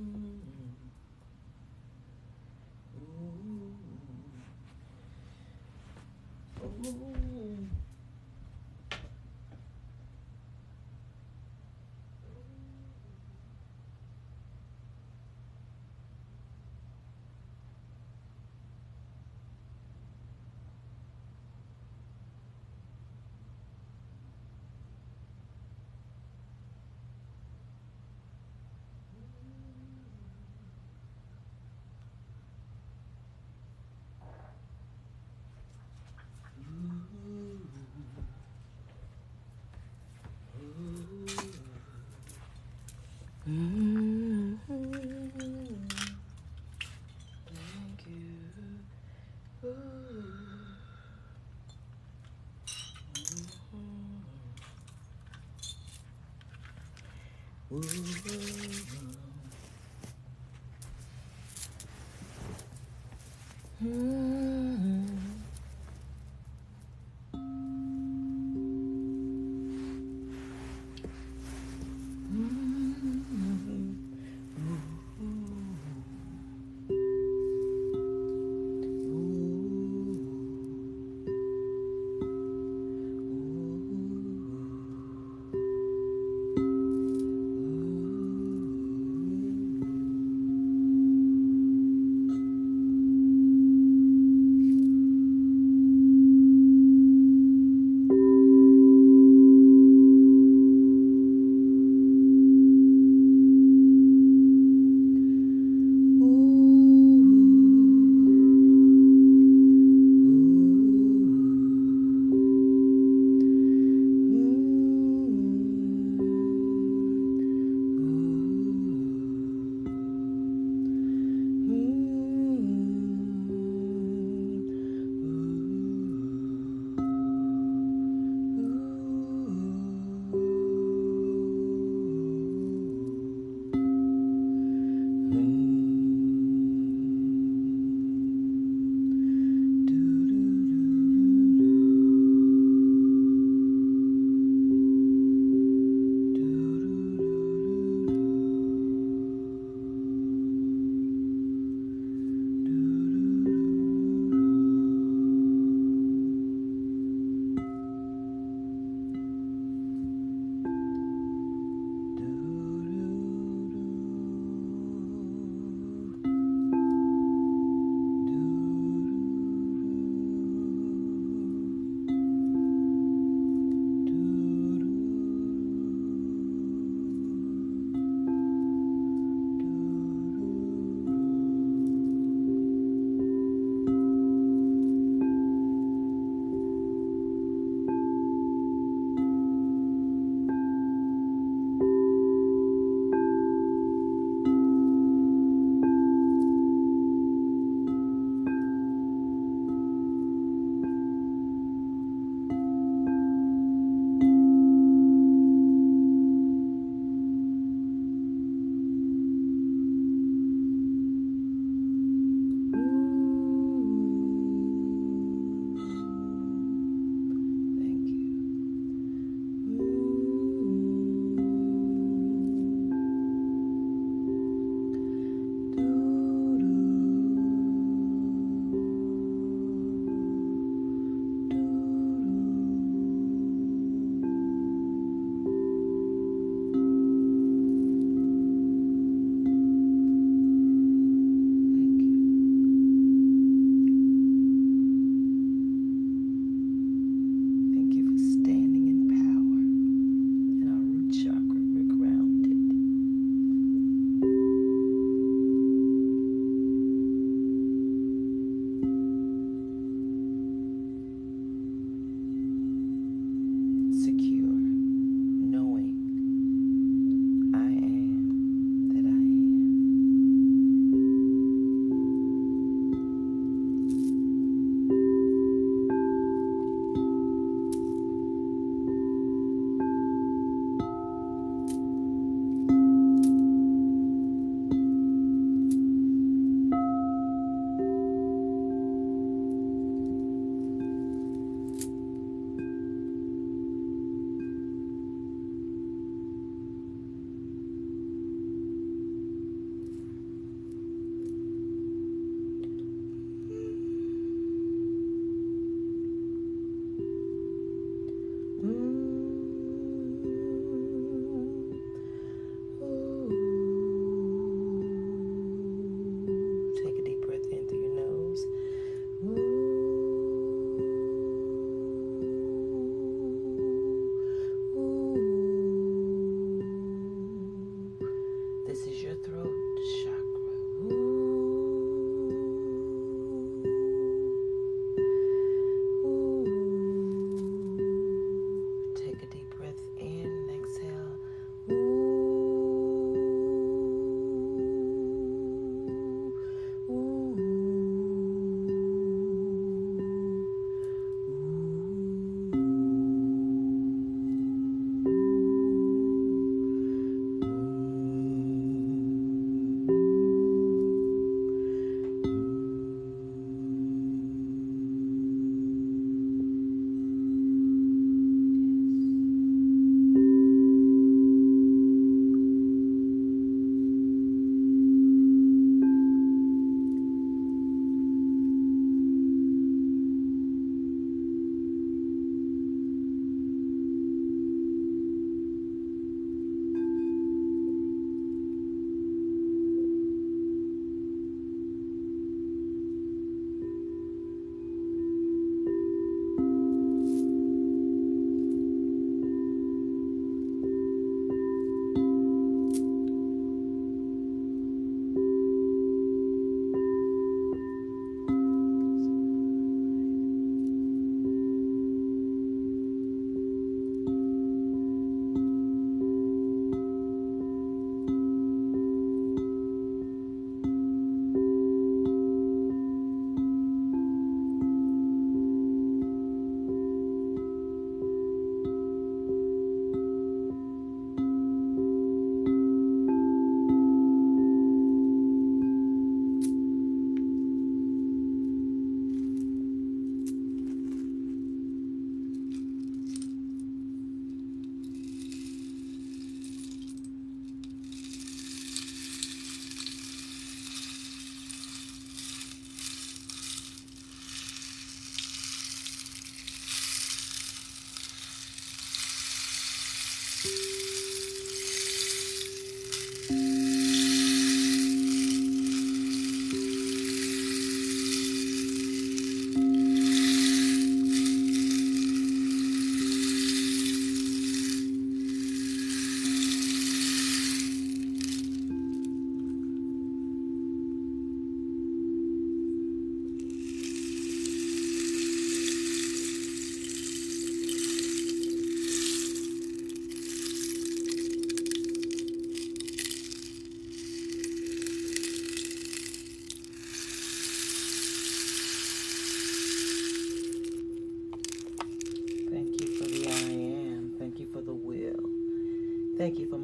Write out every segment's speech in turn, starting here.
Thank you.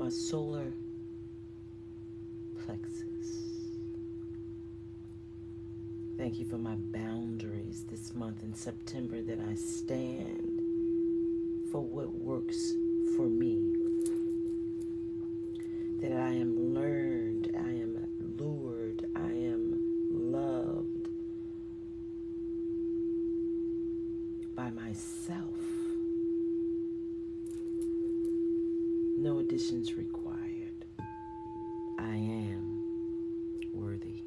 my solar plexus. Thank you for my boundaries this month in September, that I stand for what works for me. That I am learned, I am lured, I am loved by myself. No additions required. I am worthy.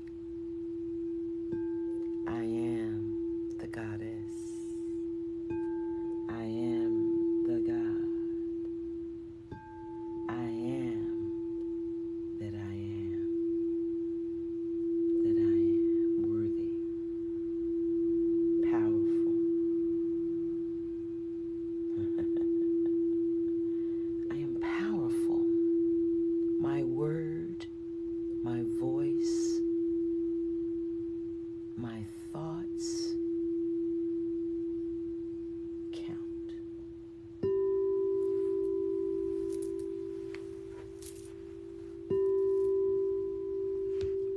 I am the goddess. I am the God. I am that I am. That I am worthy. Powerful. I am powerful. My word, my voice, my thoughts count.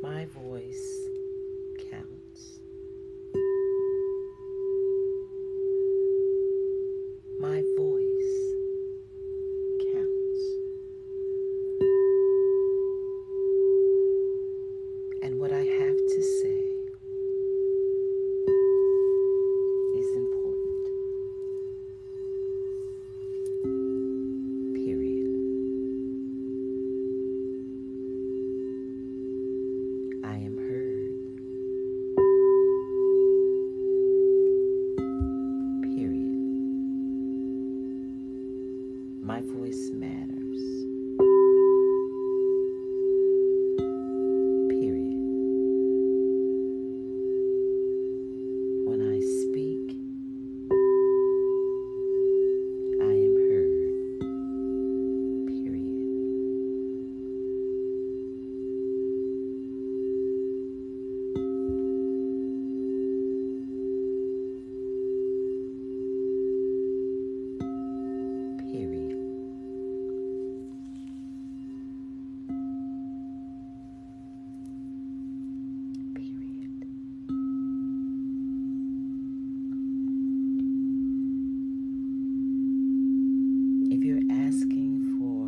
My voice counts. My voice counts. And what I have to say is important. Period. I am heard. Period. My voice matters. Period. When I speak, I am heard. Period. Period. Period. If you're asking for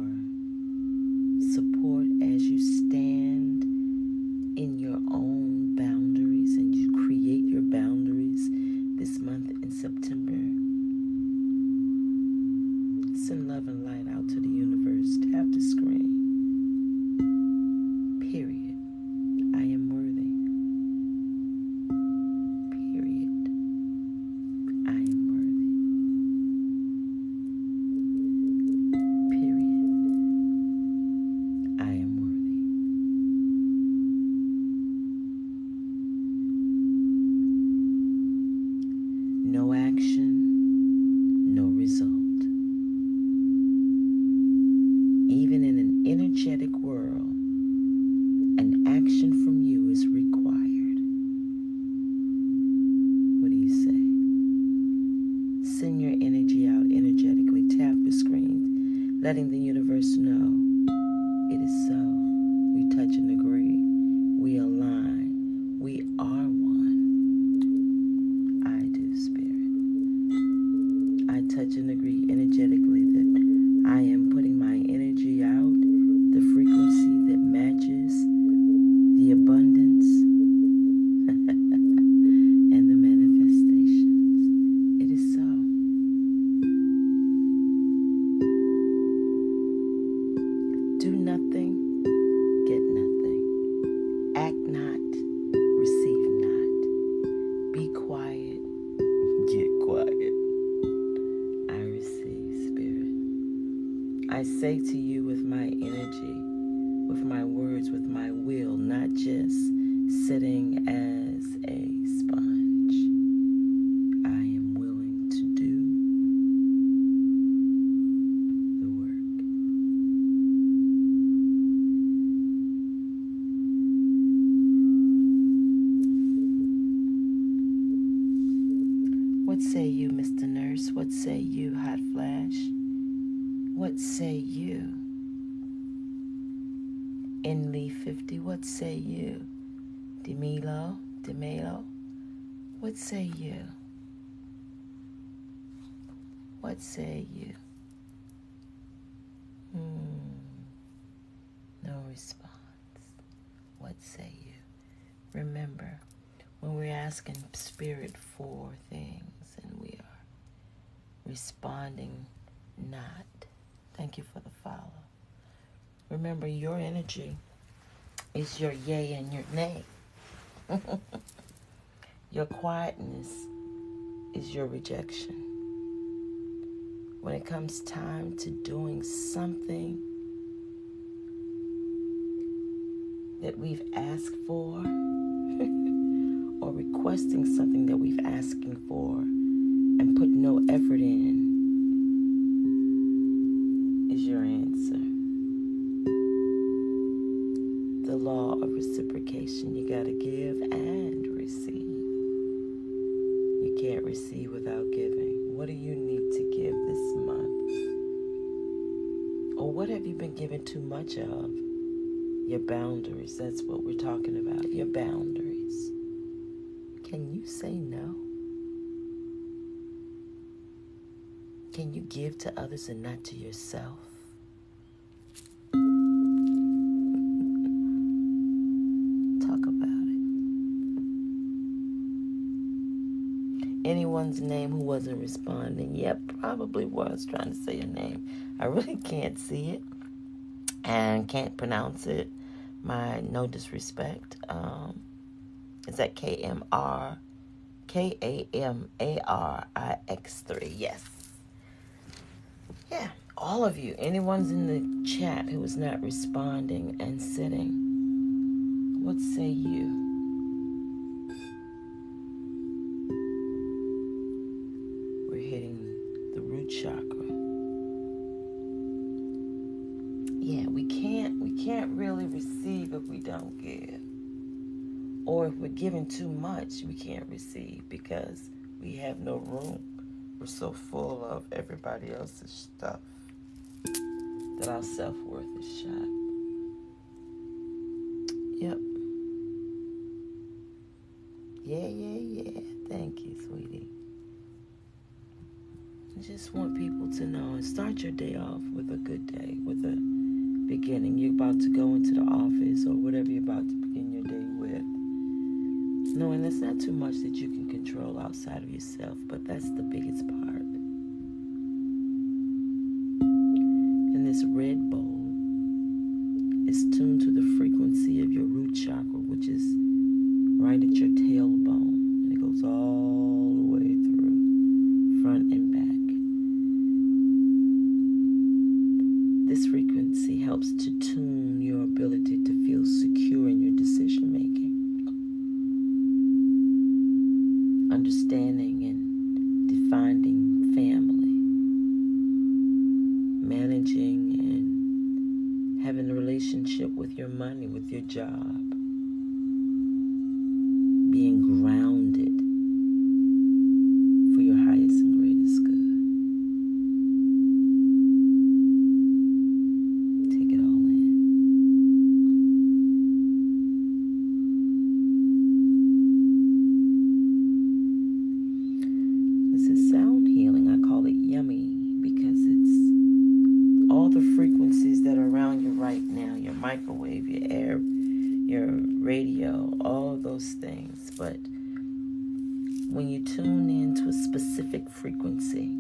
support as you stand in your own boundaries and you create your boundaries this month in September, send love and light out to the universe. Tap the screen. Period. I am worthy. Period. I am worthy. Period. I am worthy. No action, no result. Even in an energetic world, an action from you is required. What do you say? Send your energy out energetically. Tap the screen, letting the universe know it is so. We touch and agree. We align. We are one. I do, Spirit. I touch and agree energetically that I am putting my energy out, the frequency that matches the abundance and the manifestations. It is so. Do nothing, get nothing. Act not, receive not. Be quiet, get quiet. I receive, Spirit. I say to you with my energy, with my words, with my will, not just sitting as a sponge. I am willing to do the work. What say you, Mr. Nurse? What say you, Hot Flash? What say you? In Lee 50, what say you? DeMelo, what say you? What say you? No response. What say you? Remember, when we're asking Spirit for things and we are responding not. Thank you for the follow. Remember, your energy is your yay and your nay. Your quietness is your rejection. When it comes time to doing something that we've asked for, or requesting something that we've asking for and put no effort in, is your answer. The law of reciprocation. You gotta give and receive. You can't receive without giving. What do you need to give this month? Or what have you been given too much of? Your boundaries. That's what we're talking about. Your boundaries. Can you say no? Can you give to others and not to yourself? Talk about it. Anyone's name who wasn't responding? Yep, probably was trying to say a name. I really can't see it and can't pronounce it. No disrespect. Is that KAMARIX3? Yes. Yeah, all of you. Anyone's in the chat who is not responding and sitting. What say you? We're hitting the root chakra. Yeah, we can't really receive if we don't give. Or if we're giving too much, we can't receive because we have no room. We're so full of everybody else's stuff that our self-worth is shot. Yep. Yeah. Thank you, sweetie. I just want people to know and start your day off with a good day, with a beginning. You're about to go into the office or whatever you're about to begin your day with. Knowing there's not too much that you can control outside of yourself, but that's the biggest part. And this red bowl is tuned to the frequency of your root chakra, which is right at your tailbone. And it goes all the way through, front and back. This frequency helps to tune your ability to feel secure in your decision making. Understanding and defining family, managing and having a relationship with your money, with your job, being grounded for your highest and greatest good. Take it all in. This is sound healing. I call it yummy because it's all the frequencies that are around you right now, your microwave, your air, your radio, all of those things. But when you tune into a specific frequency,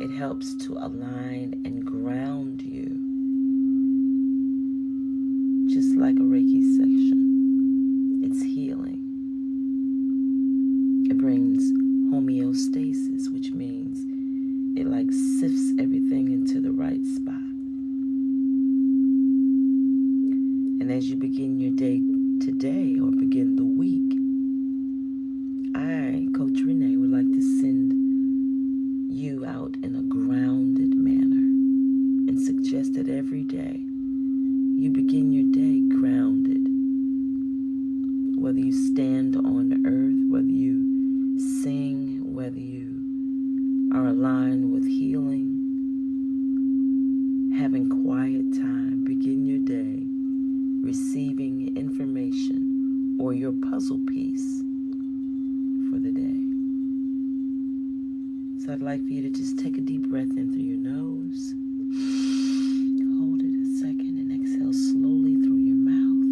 it helps to align and ground you, just like a Reiki section. It's healing. It brings homeostasis, which means it like sifts everything into the right spot. And as you begin your day today or begin the week, I, Coach Renee, would like to send you out in a grounded manner and suggest that every day you begin your day grounded. Whether you stand on the earth, whether you sing, whether you are aligned with healing, having quiet time, begin your day like for you to just take a deep breath in through your nose. Hold it a second and exhale slowly through your mouth.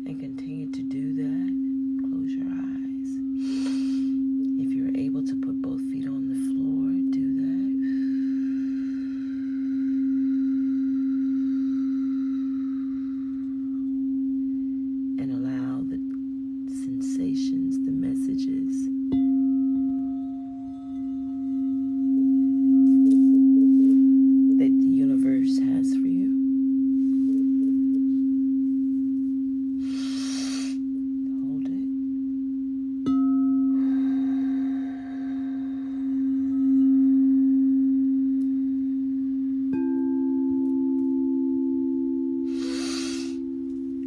And continue to do that. Close your eyes. If you're able to put both feet on the floor, do that. And allow the sensations, the messages that the universe has for you. Hold it.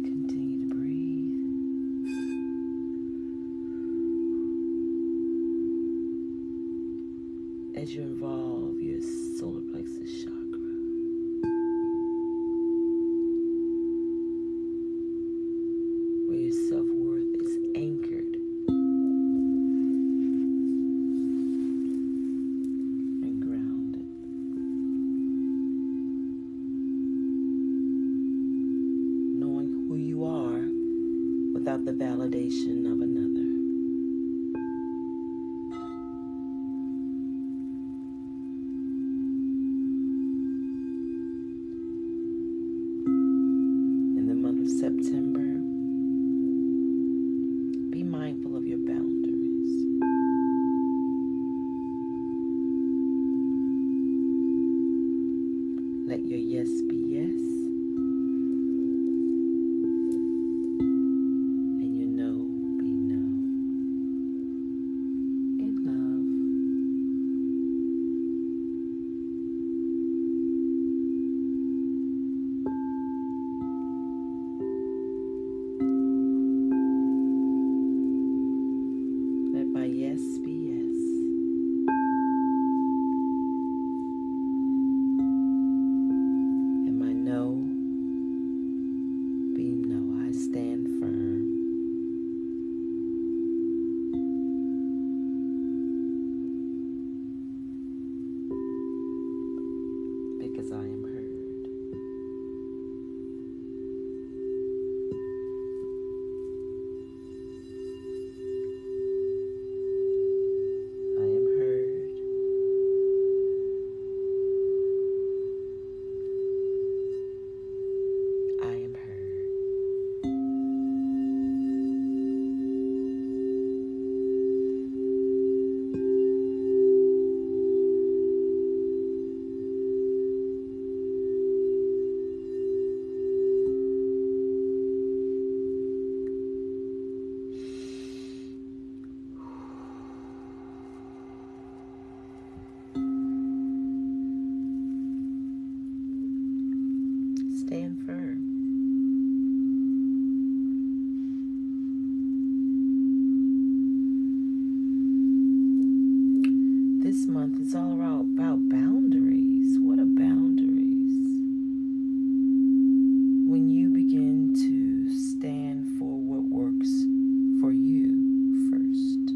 Continue to breathe. As you involve your solar plexus chakra, where your self-worth is anchored and grounded. Knowing who you are without the validation of another. In the month of September, be mindful of your boundaries. Let your yes be yes, and your no be no. In love. Let my yes be yes, and my no be no. I stand firm because I am heard. I am heard. I am heard. Stand firm. This month is all about boundaries. What are boundaries? When you begin to stand for what works for you first.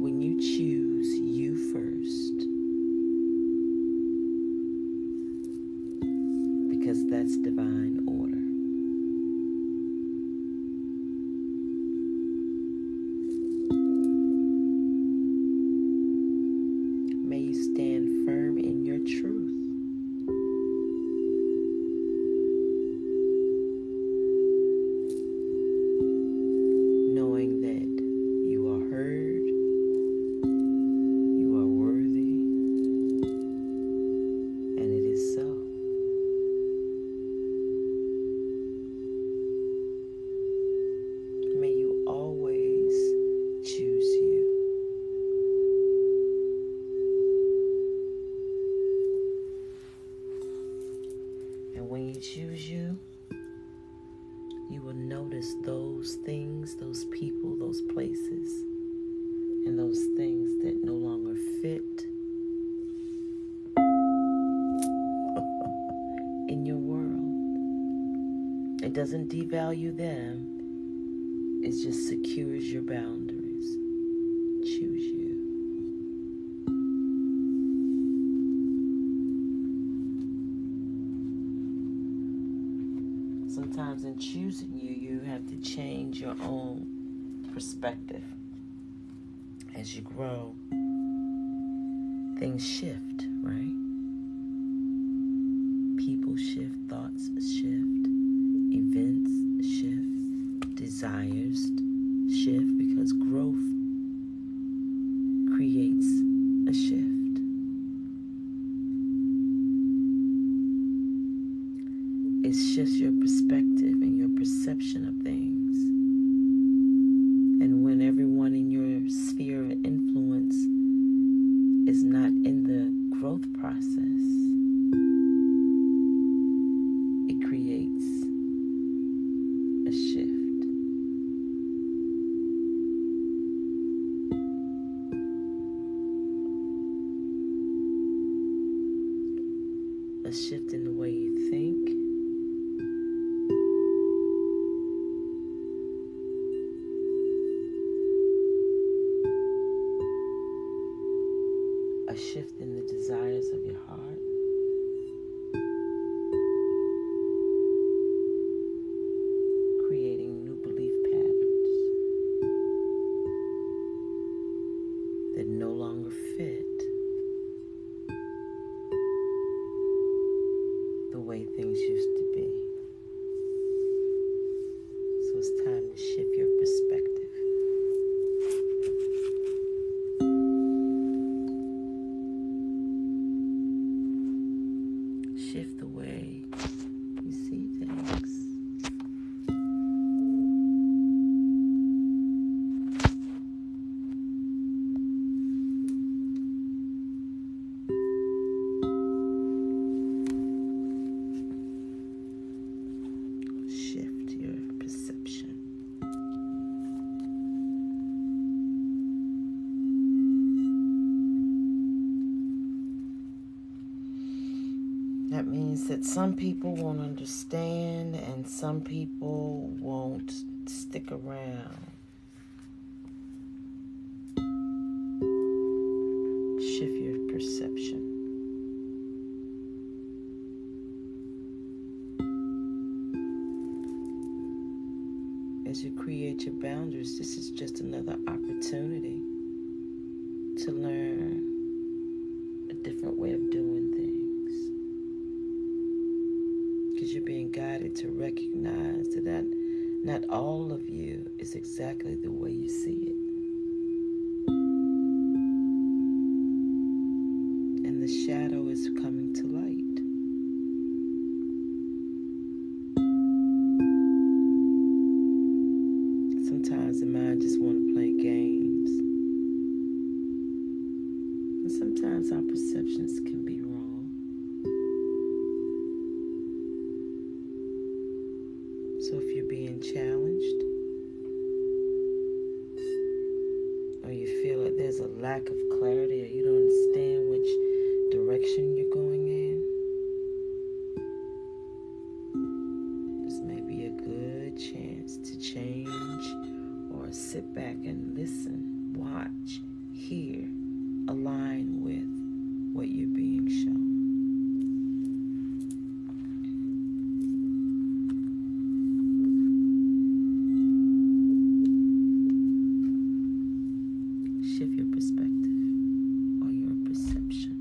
When you choose you first. Because that's divine order. May you stand firm in your truth. Knowing that you are heard, you are worthy, and it is so. May you always choose you. And when you choose you, you will notice those things, those people, those places, and those things that no longer fit in your world. It doesn't devalue them. It just secures your boundaries. Choose you. Sometimes in choosing you, you have to change your own perspective. As you grow, things shift, right? People shift, thoughts shift, events shift, desires shift, because growth creates a shift. It shifts your perspective and your perception of things. And when everyone in your sphere of influence is not in the growth process, it creates a shift. A shift in the way you think, a shift in the desires of your heart, creating new belief patterns that no longer fit the way things used to be. So it's time to shift your perspective. Shift the way you see things. Shift your perception. That means that some people won't understand and some people won't stick around. Shift your perception. As you create your boundaries, this is just another opportunity to learn a different way of doing things. Because you're being guided to recognize that not all of you is exactly the way you see it. And the shadow is coming to light. Sometimes the mind just wants to play games. And sometimes our perceptions can be wrong. So if you're being challenged, or you feel like there's a lack of clarity, or you don't understand which direction you're going in, this may be a good chance to change or sit back and listen, watch, hear, align with what you're being shown. Shift your perspective or your perception.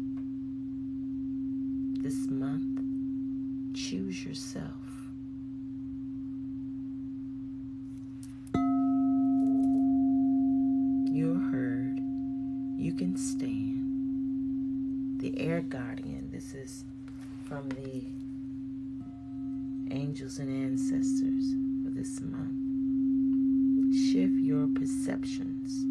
This month, choose yourself. You're heard. You can stand. The air guardian. This is from the angels and ancestors for this month. Shift your perceptions.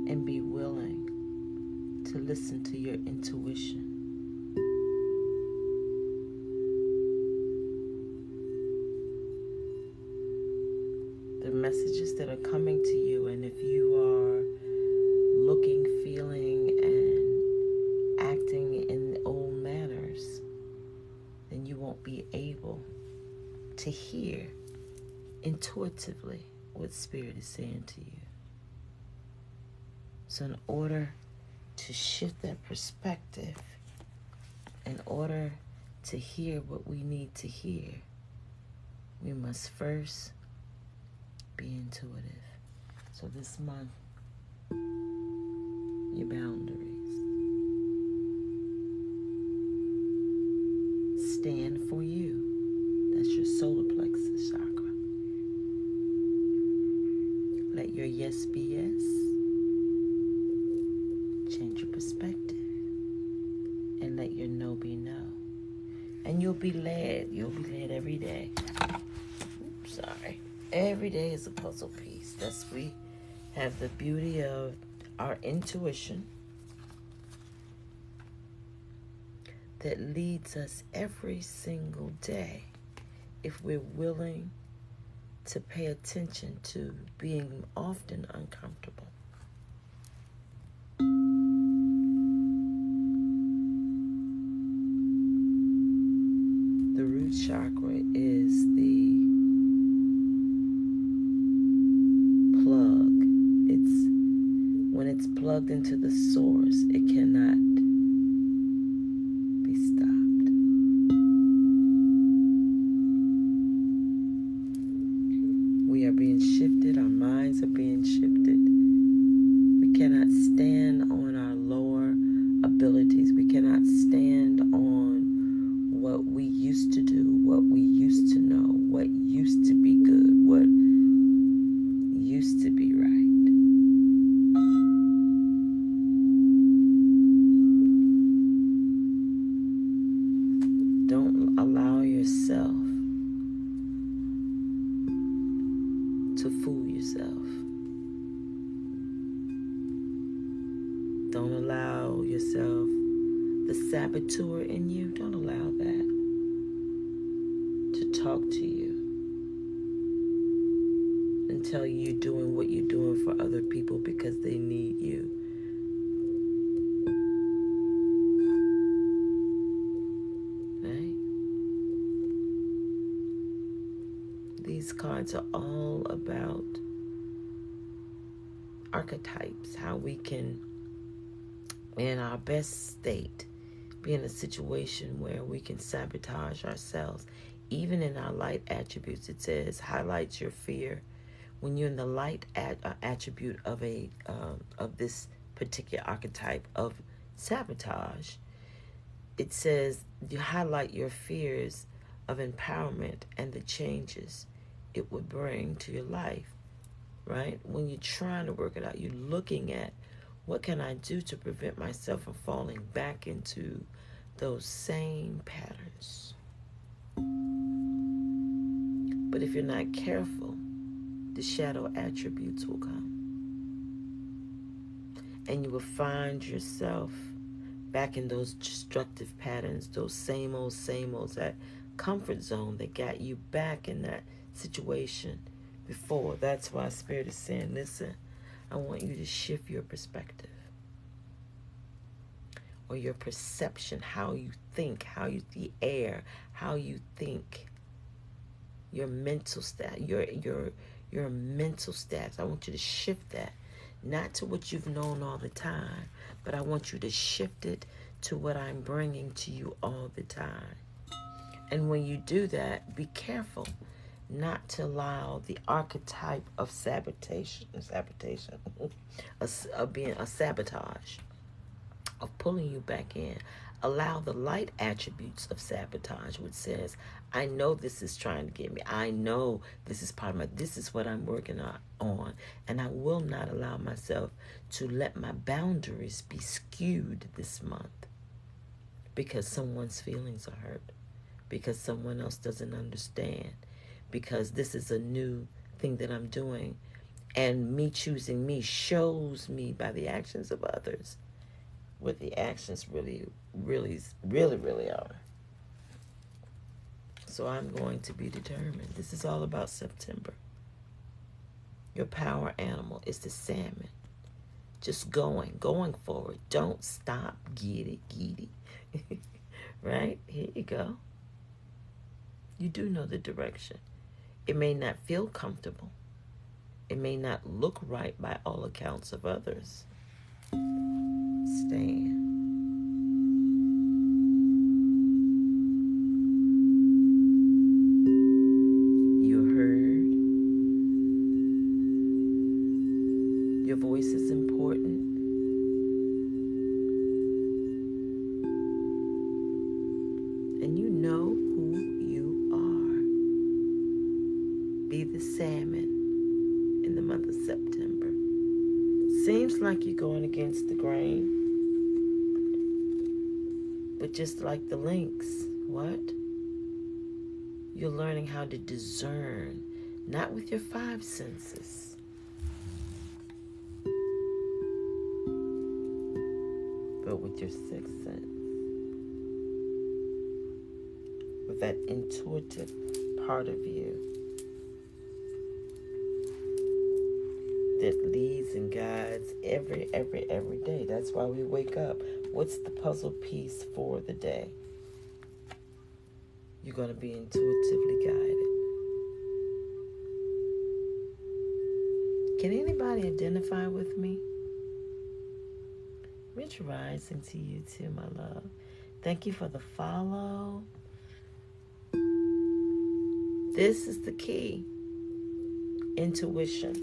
And be willing to listen to your intuition. The messages that are coming to you, and if you are looking be able to hear intuitively what Spirit is saying to you. So in order to shift that perspective, in order to hear what we need to hear, we must first be intuitive. So this month, your boundaries. Stand for you. That's your solar plexus chakra. Let your yes be yes. Change your perspective. And let your no be no. And you'll be led. You'll be led every day. Oops, sorry. Every day is a puzzle piece. That's we have the beauty of our intuition that leads us every single day if we're willing to pay attention to being often uncomfortable. The root chakra is the plug. When it's plugged into the source, it cannot be stopped. We are being shifted. Our minds are being shifted. We cannot stand on our lower abilities. We cannot stand on what we used to do, what we used to know, what used to be good, what used to be right. Don't allow yourself to fool yourself. Don't allow yourself, the saboteur in you, don't allow that to talk to you and tell you you're doing what you're doing for other people because they need you. Right? These cards are all about archetypes, how we can, in our best state, be in a situation where we can sabotage ourselves. Even in our light attributes, it says highlights your fear. When you're in the light attribute of this particular archetype of sabotage, it says you highlight your fears of empowerment and the changes it would bring to your life. Right? When you're trying to work it out, you're looking at what can I do to prevent myself from falling back into those same patterns. But if you're not careful, the shadow attributes will come. And you will find yourself back in those destructive patterns, those same old, that comfort zone that got you back in that situation before. That's why Spirit is saying, listen, I want you to shift your perspective or your perception, how you think, the air, how you think, your mental stat, your mental stats. I want you to shift that, not to what you've known all the time, but I want you to shift it to what I'm bringing to you all the time. And when you do that, be careful not to allow the archetype of sabotage, of being a sabotage, of pulling you back in. Allow the light attributes of sabotage, which says, I know this is trying to get me. I know this is part of this is what I'm working on. And I will not allow myself to let my boundaries be skewed this month because someone's feelings are hurt, because someone else doesn't understand, because this is a new thing that I'm doing. And me choosing me shows me by the actions of others what the actions really are. So I'm going to be determined. This is all about September. Your power animal is the salmon. Just going forward. Don't stop. Get it. Right? Here you go. You do know the direction. It may not feel comfortable. It may not look right by all accounts of others. Stand. You're heard. Your voice is important. And you know who you are. Be the salmon in the month of September. Seems like you're going against the grain. But just like the lynx, what? You're learning how to discern, not with your 5 senses, but with your 6th sense. With that intuitive part of you that leads and guides every day. That's why we wake up. What's the puzzle piece for the day? You're going to be intuitively guided. Can anybody identify with me? Rich rising to you too, my love. Thank you for the follow. This is the key. Intuition.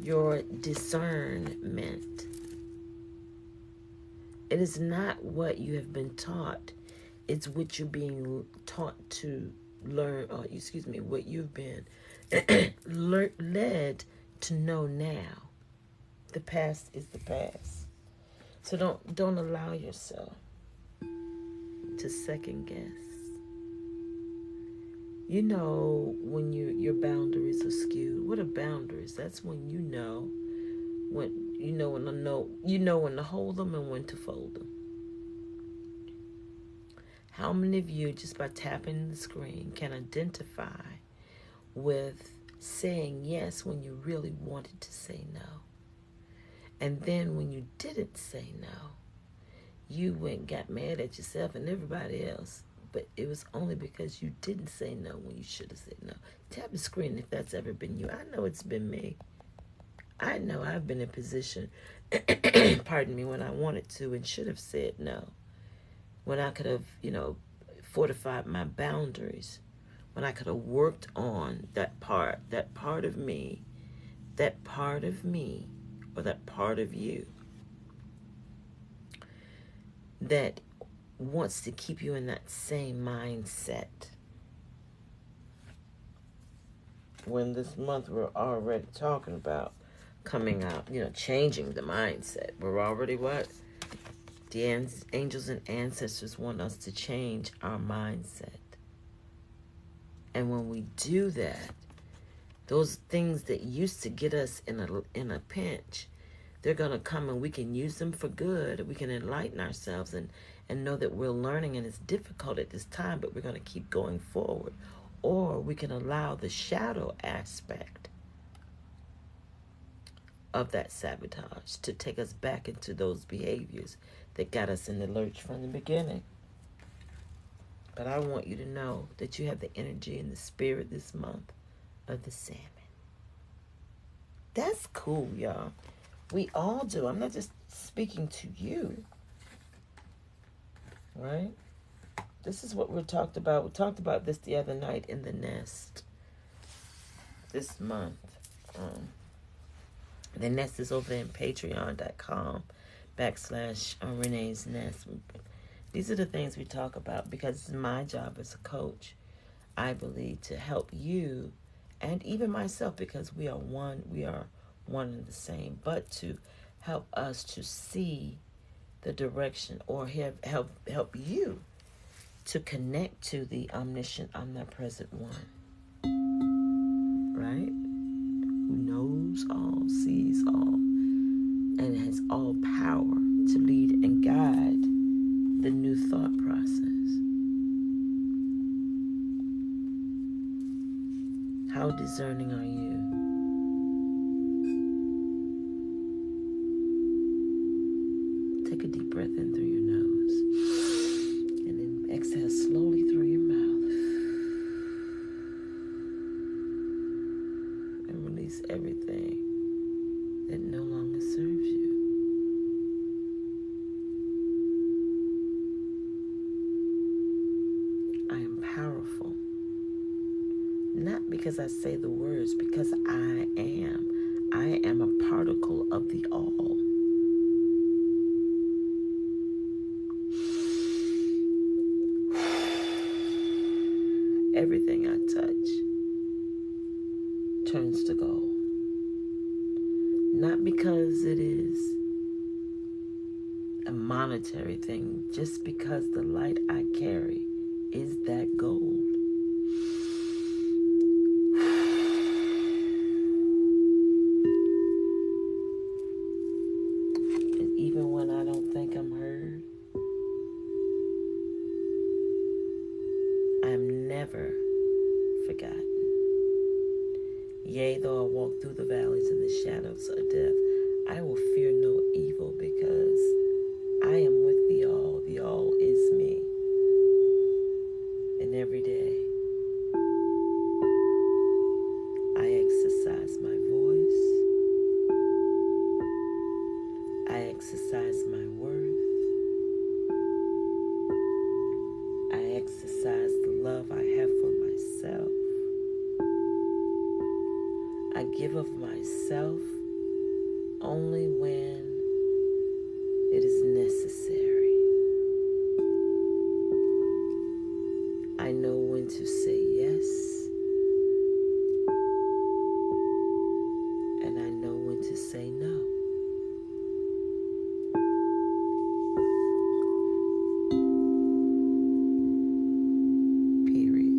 Your discernment. It is not what you have been taught. It's what you're being taught to learn, what you've been led to know now. The past is the past. So don't allow yourself to second guess. You know when your boundaries are skewed. What are boundaries? That's when you know when to hold them and when to fold them. How many of you, just by tapping the screen, can identify with saying yes when you really wanted to say no? And then when you didn't say no, you went and got mad at yourself and everybody else. But it was only because you didn't say no when you should have said no. Tap the screen if that's ever been you. I know it's been me. I know I've been in position, pardon me, when I wanted to and should have said no. When I could have, fortified my boundaries. When I could have worked on that part of me, or that part of you that wants to keep you in that same mindset. When this month we're already talking about coming out, changing the mindset. We're already what? The angels and ancestors want us to change our mindset. And when we do that, those things that used to get us in a pinch, they're going to come and we can use them for good. We can enlighten ourselves and know that we're learning and it's difficult at this time, but we're going to keep going forward. Or we can allow the shadow aspect of that sabotage to take us back into those behaviors that got us in the lurch from the beginning. But I want you to know that you have the energy and the spirit this month of the salmon. That's cool, y'all. We all do. I'm not just speaking to you. Right? This is what we talked about. We talked about this the other night in the nest. This month. The nest is over in patreon.com/Renee's Nest. These are the things we talk about because it's my job as a coach, I believe, to help you and even myself, because we are one and the same, but to help us to see the direction or help you to connect to the omniscient, omnipresent one, right? Who knows all, sees all, and has all power to lead and guide the new thought process. How discerning are you? Take a deep breath in through your nose and then exhale slowly through your mouth. Not because I say the words, because I am. I am a particle of the all. Everything I touch turns to gold. Not because it is a monetary thing, just because the light I carry is that gold. And even when I don't think I'm heard, I am never forgotten. Yea, though I walk through the valleys of the shadows of death, I will fear no evil, because I am with the all. The all is me. And every day, I exercise my voice. I exercise my worth. I exercise the love I have for myself. I give of myself only when it is necessary. I know when to say yes, and I know when to say no. Period.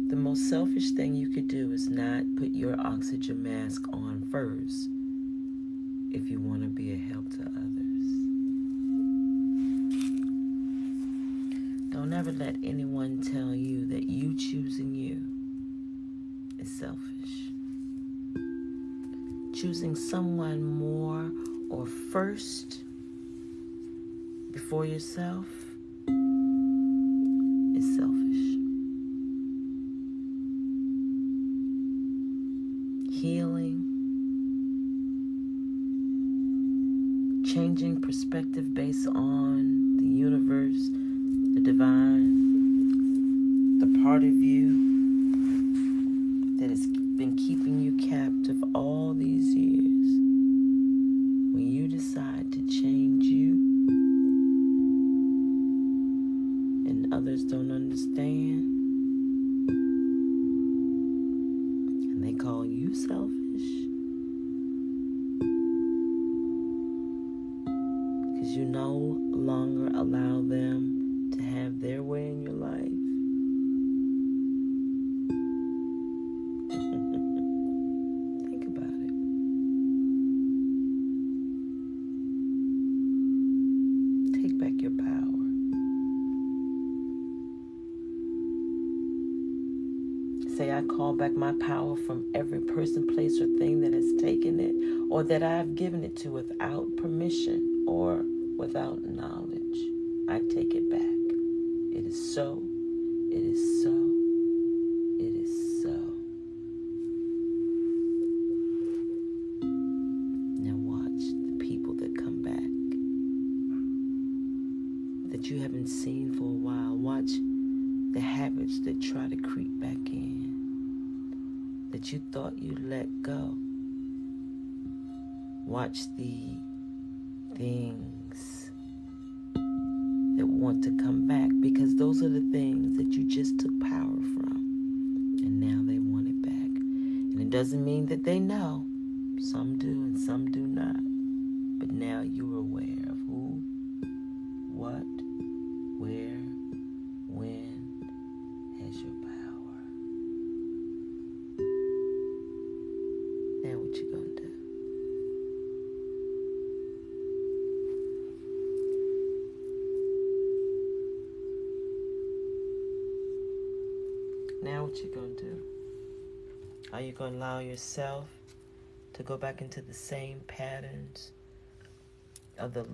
The most selfish thing you could do is not put your oxygen mask on first if you want to be a help to others. Don't ever let anyone tell you that you choosing you is selfish. Choosing someone more or first before yourself is selfish. Healing, changing perspective based on the universe, the divine, the part of you that has been keeping you captive all these years. When you decide to change you and others don't understand and they call you selfish, because you no longer allow them to have their way in your life. Think about it. Take back your power. Say, I call back my power from every person, place, or thing that has taken it, or that I have given it to without permission or without knowledge. I take it back. It is so. It is so. It is so. Now watch the people that come back that you haven't seen for a while. Watch the habits that try to creep back in, that you thought you let go. Watch the things that want to come back, because those are the things that you just took power from, and now they want it back. And it doesn't mean that they know. Some do and some do not. But now you're aware of who, what, where, when has your power. Now what you gonna do? Now what you gonna do? Are you gonna allow yourself to go back into the same patterns of the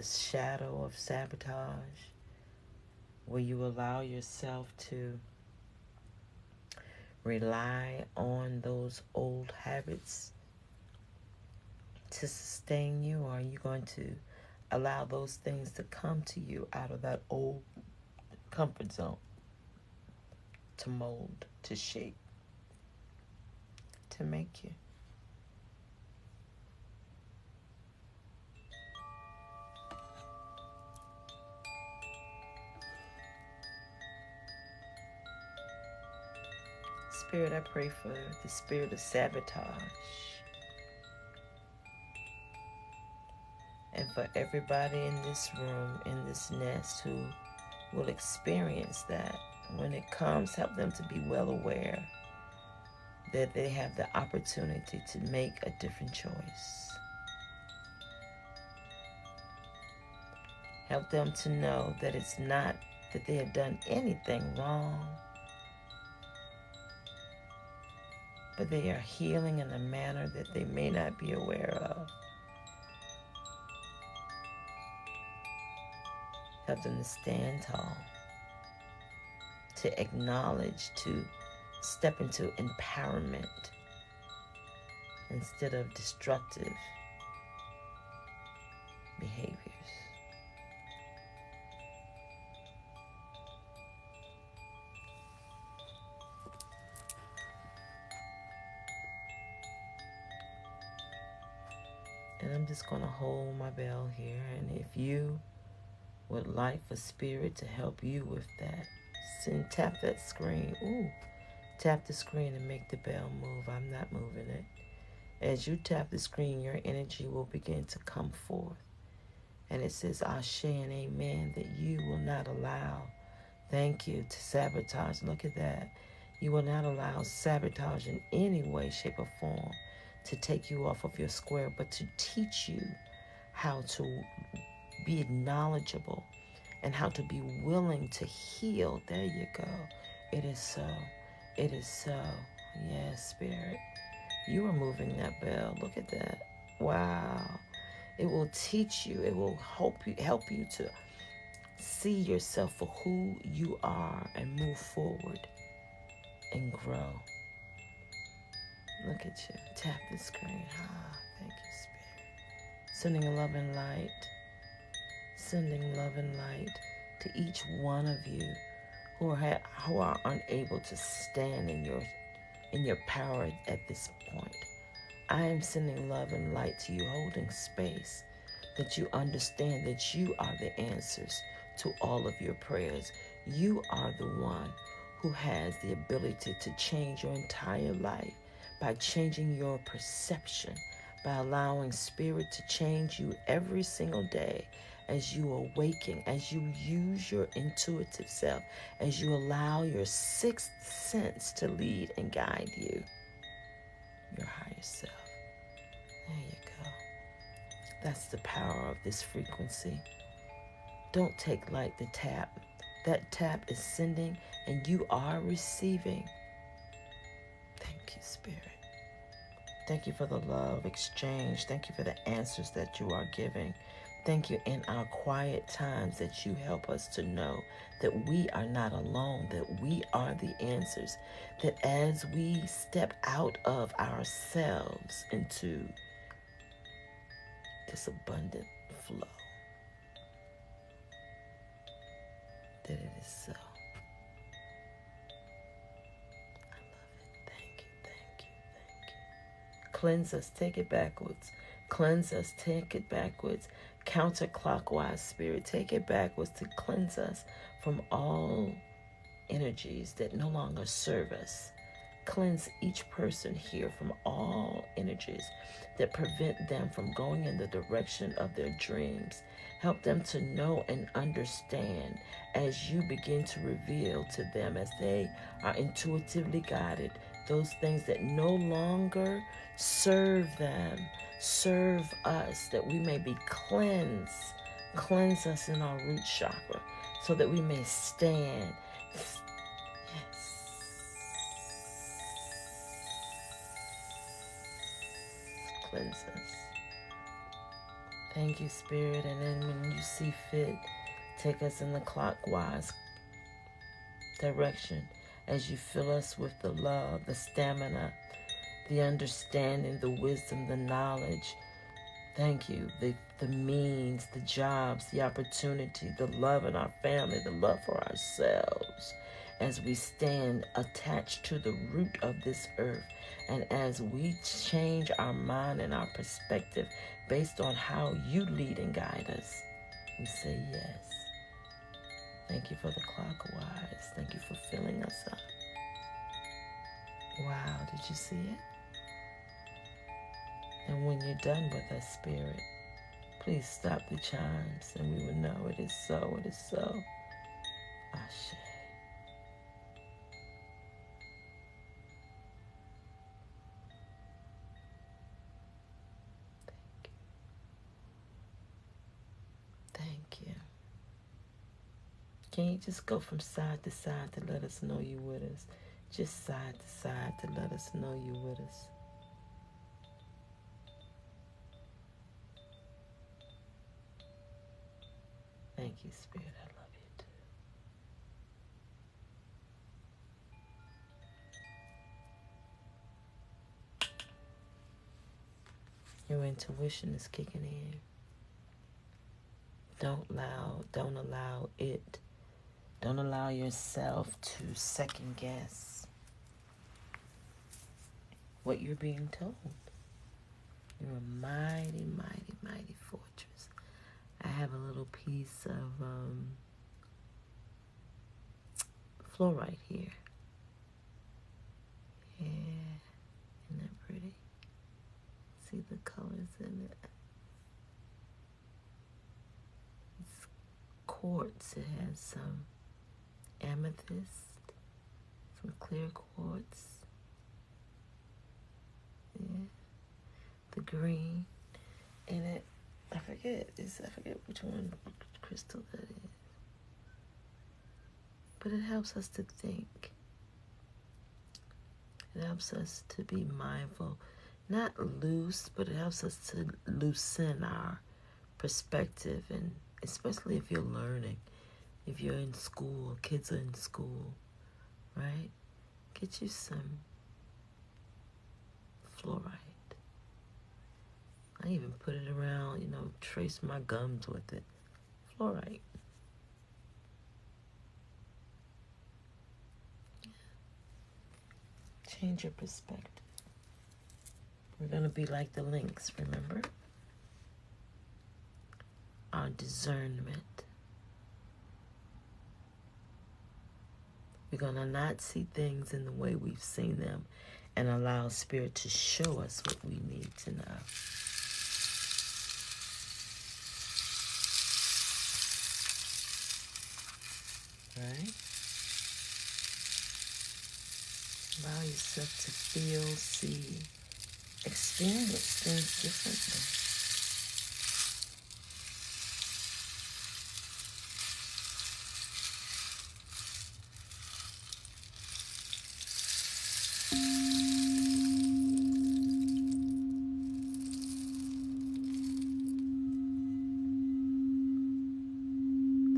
shadow of sabotage, where you allow yourself to rely on those old habits to sustain you, or are you going to allow those things to come to you out of that old comfort zone to mold, to shape, to make you? Spirit, I pray for the spirit of sabotage and for everybody in this room, in this nest, who will experience that. When it comes, help them to be well aware that they have the opportunity to make a different choice. Help them to know that it's not that they have done anything wrong, but they are healing in a manner that they may not be aware of. Help them to stand tall, to acknowledge, to step into empowerment instead of destructive behaviors. And I'm just going to hold my bell here. And if you would like for Spirit to help you with that, tap that screen. Ooh, tap the screen and make the bell move. I'm not moving it. As you tap the screen, your energy will begin to come forth. And it says, Ashe and Amen, that you will not allow, thank you, to sabotage. Look at that. You will not allow sabotage in any way, shape, or form to take you off of your square, but to teach you how to be knowledgeable and how to be willing to heal. There you go. It is so. It is so. Yes, Spirit. You are moving that bell. Look at that. Wow. It will teach you. It will help you to see yourself for who you are and move forward and grow. Look at you. Tap the screen. Thank you, Spirit. Sending love and light. Sending love and light to each one of you who are unable to stand in your power at this point. I am sending love and light to you, holding space, that you understand that you are the answers to all of your prayers. You are the one who has the ability to change your entire life by changing your perception, by allowing Spirit to change you every single day as you awaken, as you use your intuitive self, as you allow your sixth sense to lead and guide you, your higher self. There you go. That's the power of this frequency. Don't take light the tap. That tap is sending and you are receiving. Thank you, Spirit. Thank you for the love exchange. Thank you for the answers that you are giving. Thank you in our quiet times that you help us to know that we are not alone, that we are the answers, that as we step out of ourselves into this abundant flow, that it is so. I love it. Thank you, thank you, thank you. Cleanse us, take it backwards. Cleanse us, take it backwards. Counterclockwise, Spirit, take it backwards to cleanse us from all energies that no longer serve us. Cleanse each person here from all energies that prevent them from going in the direction of their dreams. Help them to know and understand as you begin to reveal to them, as they are intuitively guided, those things that no longer serve them, serve us, that we may be cleansed. Cleanse us in our root chakra so that we may stand. Yes. Cleanse us. Thank you, Spirit. And then when you see fit, take us in the clockwise direction as you fill us with the love, the stamina, the understanding, the wisdom, the knowledge, Thank you. The means, the jobs, the opportunity, the love in our family, the love for ourselves, as we stand attached to the root of this earth, and as we change our mind and our perspective based on how you lead and guide us, we say yes. Thank you for the clockwise. Thank you for filling us up. Wow, did you see it? And when you're done with us, Spirit, please stop the chimes and we will know it is so, it is so. Ashe. Thank you. Can you just go from side to side to let us know you with us? Just side to side to let us know you with us. Thank you, Spirit. I love you too. Your intuition is kicking in. Don't allow it. Don't allow yourself to second guess what you're being told. You're a mighty, mighty, mighty fortress. I have a little piece of fluorite here. Yeah, isn't that pretty? See the colors in it. It's quartz. It has some amethyst, some clear quartz. Yeah, the green in it. I forget which one crystal that is. But it helps us to think. It helps us to be mindful. Not loose, but it helps us to loosen our perspective, and especially if you're learning, if you're in school, kids are in school, right? Get you some fluorite. I even put it around, trace my gums with it. Fluorite. Change your perspective. We're going to be like the lynx, remember? Our discernment. We're going to not see things in the way we've seen them and allow Spirit to show us what we need to know. Right? Allow yourself to feel, see, experience things differently.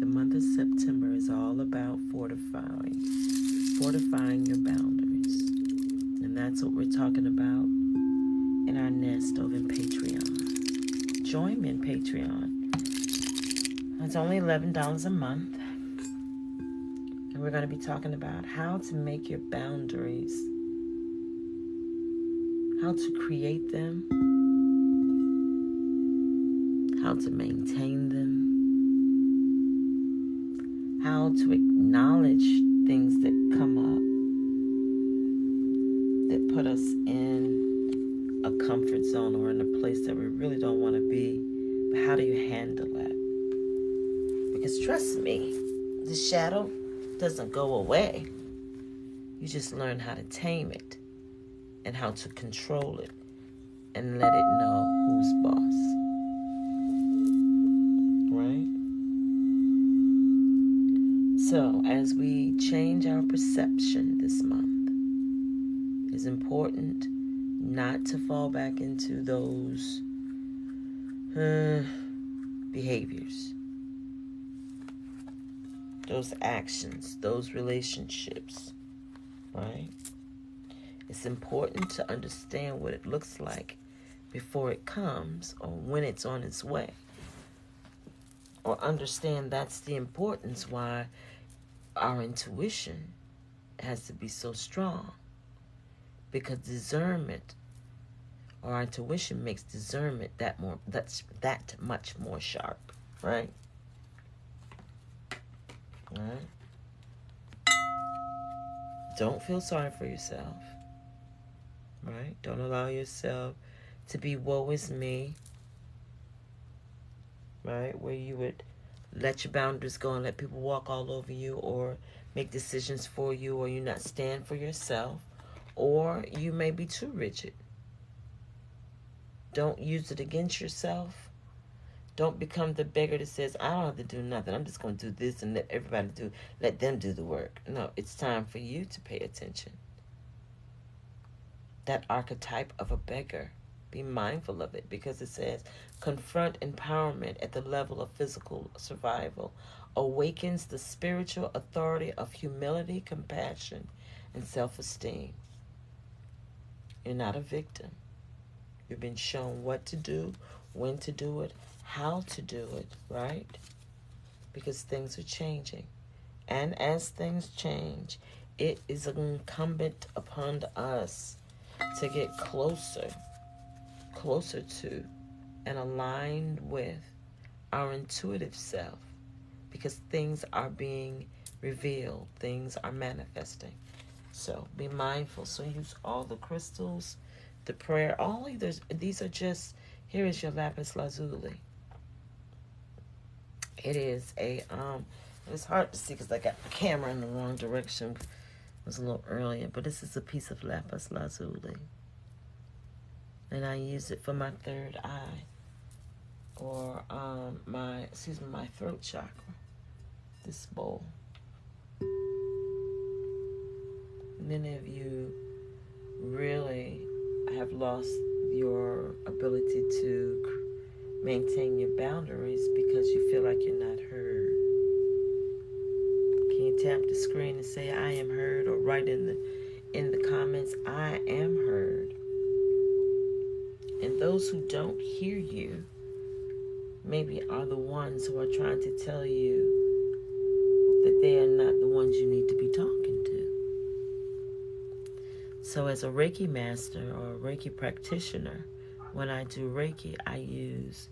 The month of September is all about fortifying your boundaries. And that's what we're talking about in our nest over in Patreon. Join me in Patreon. It's only $11 a month. And we're going to be talking about how to make your boundaries, how to create them, how to maintain them, how to acknowledge things that come up that put us in a comfort zone or in a place that we really don't want to be. But how do you handle that? Because trust me, the shadow doesn't go away. You just learn how to tame it and how to control it and let it know who's boss. Right? So as we change our perception this month, it's important not to fall back into those behaviors, those actions, those relationships, right? It's important to understand what it looks like before it comes or when it's on its way. Or understand that's the importance why our intuition has to be so strong. Because discernment, or our intuition, makes discernment that much more sharp, right? All right. Don't feel sorry for yourself, right? Don't allow yourself to be woe is me, right? Where you would let your boundaries go and let people walk all over you, or make decisions for you, or you not stand for yourself, or you may be too rigid. Don't use it against yourself. Don't become the beggar that says, I don't have to do nothing. I'm just going to do this and let them do the work. No, it's time for you to pay attention. That archetype of a beggar, be mindful of it, because it says, confront empowerment at the level of physical survival, awakens the spiritual authority of humility, compassion, and self-esteem. You're not a victim. You've been shown what to do, when to do it, how to do it, right? Because things are changing. And as things change, it is incumbent upon us to get closer to, and aligned with our intuitive self, because things are being revealed, things are manifesting. So be mindful. So use all the crystals, the prayer, all of these are just, here is your Lapis Lazuli. It is it's hard to see because I got the camera in the wrong direction. It was a little earlier, but this is a piece of Lapis Lazuli. And I use it for my third eye, or my throat chakra, this bowl. Many of you really have lost your ability to maintain your boundaries because you feel like you're not heard. Can you tap the screen and say, I am heard, or write in the comments, I am heard? And those who don't hear you maybe are the ones who are trying to tell you that they are not the ones you need to be talking to. So as a Reiki master or a Reiki practitioner, when I do Reiki, I use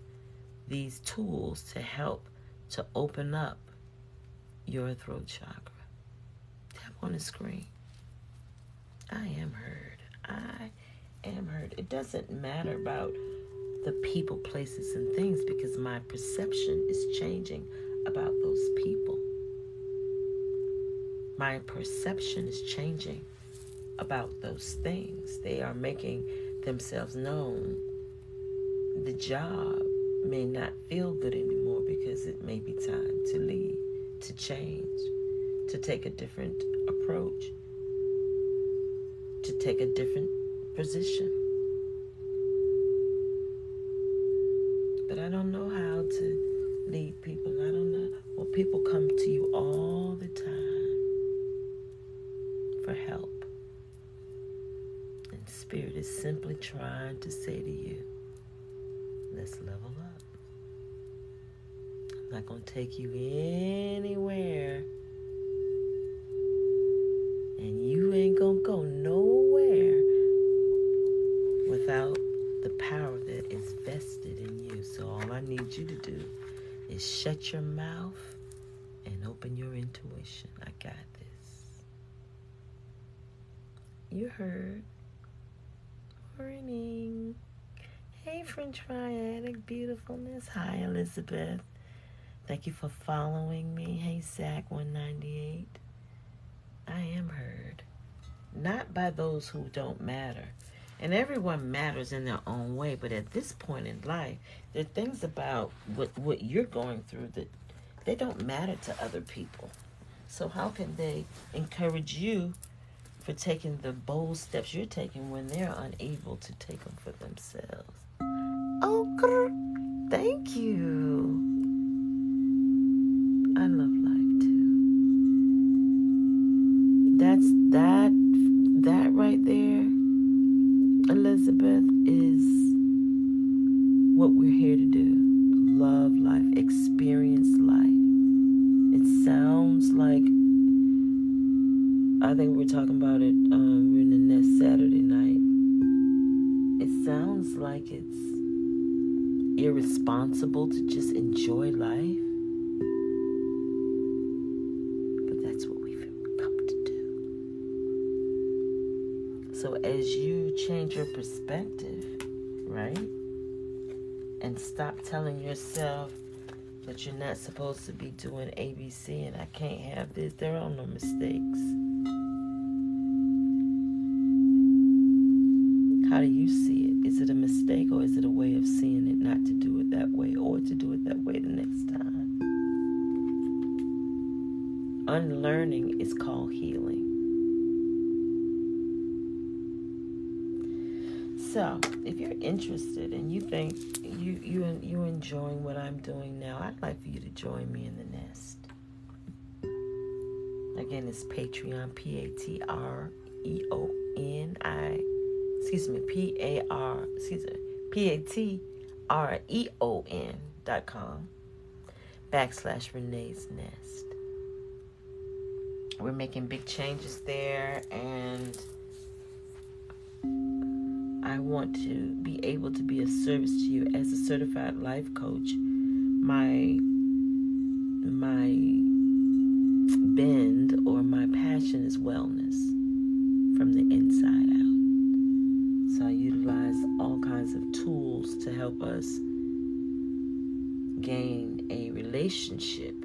these tools to help to open up your throat chakra. Tap on the screen. I am heard. I am heard. It doesn't matter about the people, places, and things, because my perception is changing about those people. My perception is changing about those things. They are making themselves known. The job may not feel good anymore because it may be time to leave, to change, to take a different approach, to take a different position. But I don't know how to lead people. I don't know. Well, people come to you all the time for help. And Spirit is simply trying to say to you, let's level up. I'm not going to take you anywhere. And you ain't going to go nowhere without the power that is vested in you. So all I need you to do is shut your mouth and open your intuition. I got this. You heard. Morning. Hey, French Fry Addict, beautifulness. Hi, Elizabeth. Thank you for following me. Hey, Zach198. I am heard. Not by those who don't matter. And everyone matters in their own way, but at this point in life, there are things about what you're going through that they don't matter to other people. So how can they encourage you for taking the bold steps you're taking when they're unable to take them for themselves? Oh, thank you. I love life too. That right there, Elizabeth, is what we're here to do. Love life, experience life. It sounds like, I think we're talking about it, we're in the nest Saturday night. It sounds like it's irresponsible to just enjoy life. But that's what we've come to do. So as you change your perspective, right? And stop telling yourself that you're not supposed to be doing ABC and I can't have this. There are no mistakes. How do you see it? Is it a mistake or is it a way of seeing it not to do it that way or to do it that way the next time? Unlearning is called healing. So, if you're interested and you think you're enjoying what I'm doing now, I'd like for you to join me in the nest. Again, it's Patreon, patreon.com/Renee's Nest. We're making big changes there, and I want to be able to be of service to you as a certified life coach. My bend or my passion is wellness from the inside out. So I utilize all kinds of tools to help us gain a relationship,